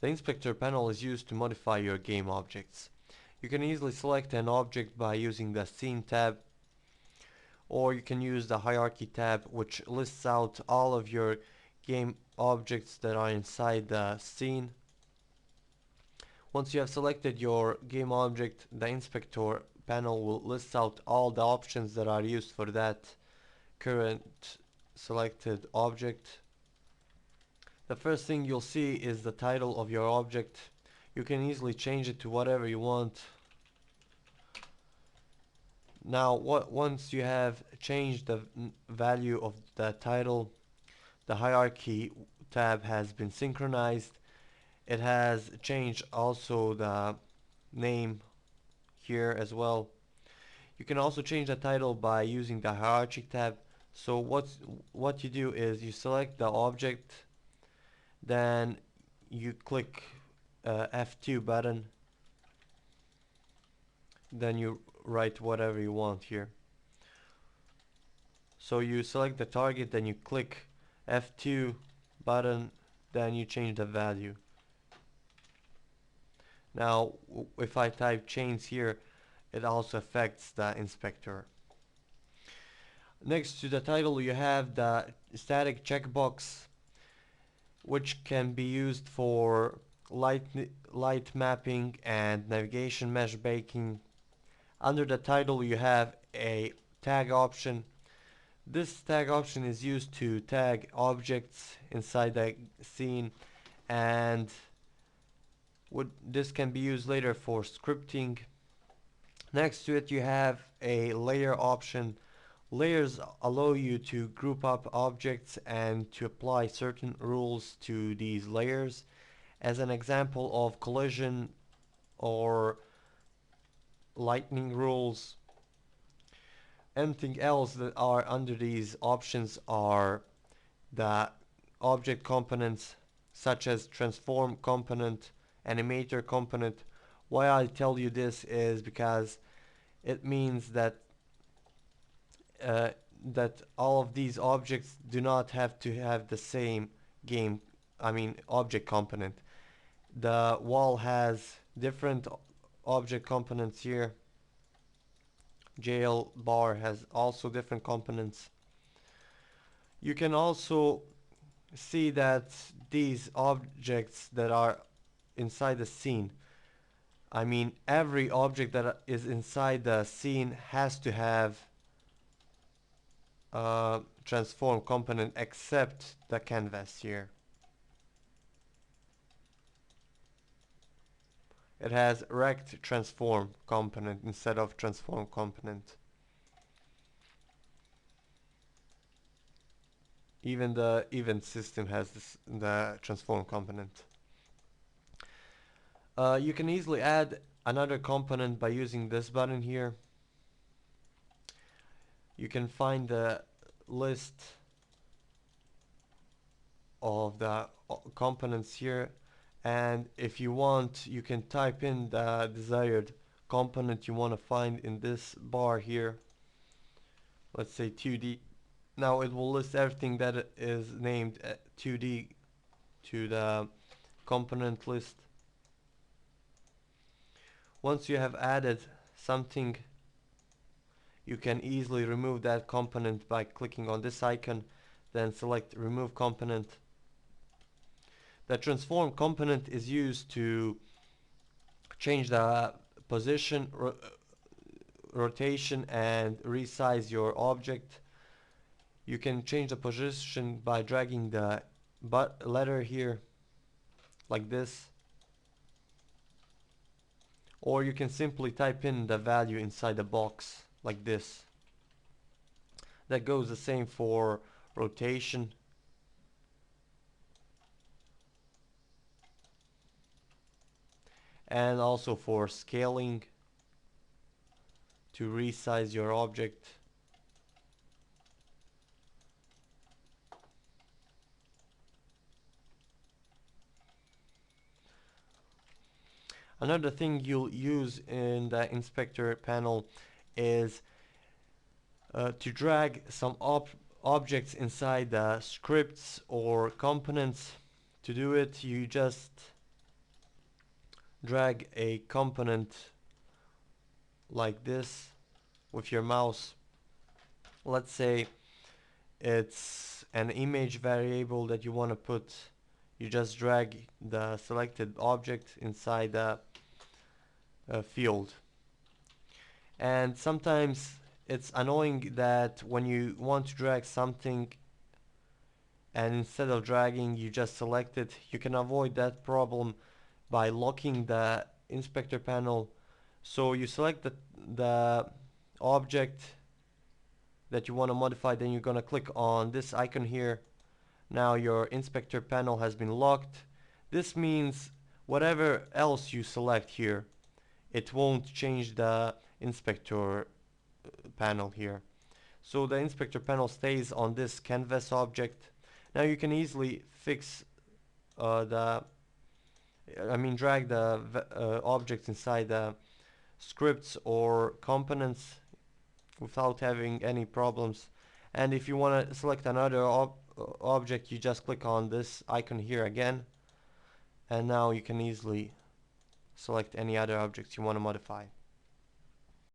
The inspector panel is used to modify your game objects. You can easily select an object by using the Scene tab, or you can use the Hierarchy tab, which lists out all of your game objects that are inside the scene. Once you have selected your game object, the inspector panel will list out all the options that are used for that current selected object. The first thing you'll see is the title of your object. You can easily change it to whatever you want. Now, once you have changed the value of the title, the hierarchy tab has been synchronized. It has changed also the name here as well. You can also change the title by using the hierarchy tab. So what you do is you select the object, then you click F2 button, then you write whatever you want here. So you select the target, then you click F2 button, then you change the value. Now if I type chains here, it also affects the inspector. Next to the title you have the static checkbox, which can be used for light mapping and navigation mesh baking. Under the title you have a tag option. This tag option is used to tag objects inside the scene, and this can be used later for scripting. Next to it you have a layer option. Layers allow you to group up objects and to apply certain rules to these layers. As an example of collision or lightning rules. Anything else that are under these options are the object components, such as transform component, animator component. Why I tell you this is because it means that that all of these objects do not have to have the same object component. The wall has different object components here. Jail bar has also different components. You can also see that these objects that are inside the scene, every object that is inside the scene has to have a transform component except the canvas here. It has rect transform component instead of transform component. Even the event system has the transform component. You can easily add another component by using this button here. You can find the list of the components here, and if you want you can type in the desired component you want to find in this bar here. Let's say 2D. Now it will list everything that is named 2D to the component list. Once you have added something, you can easily remove that component by clicking on this icon, then select remove component. The transform component is used to change the position, rotation, and resize your object. You can change the position by dragging the letter here like this, or you can simply type in the value inside the box like this. That goes the same for rotation. And also for scaling, to resize your object. Another thing you'll use in the inspector panel is to drag some objects inside the scripts or components. To do it, you just drag a component like this with your mouse. Let's say it's an image variable that you want to put. You just drag the selected object inside the field. And sometimes it's annoying that when you want to drag something and instead of dragging you just select it, you can avoid that problem by locking the inspector panel. So you select the object that you want to modify, then you're going to click on this icon here. Now your inspector panel has been locked. This means whatever else you select here, it won't change the inspector panel here. So the inspector panel stays on this canvas object. Now you can easily fix drag the objects inside the scripts or components without having any problems. And if you want to select another object, you just click on this icon here again, and now you can easily select any other objects you want to modify.